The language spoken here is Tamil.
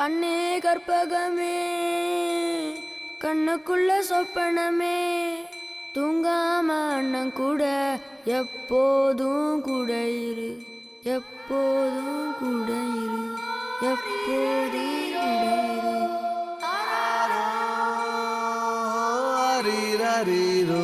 கண்ணே கற்பகமே கண்ணுக்குள்ள சொப்பனமே தூங்காம அண்ணன் கூட எப்போதும் கூட இரு எப்போதும் கூட இரு எப்போதும் கூட இரு.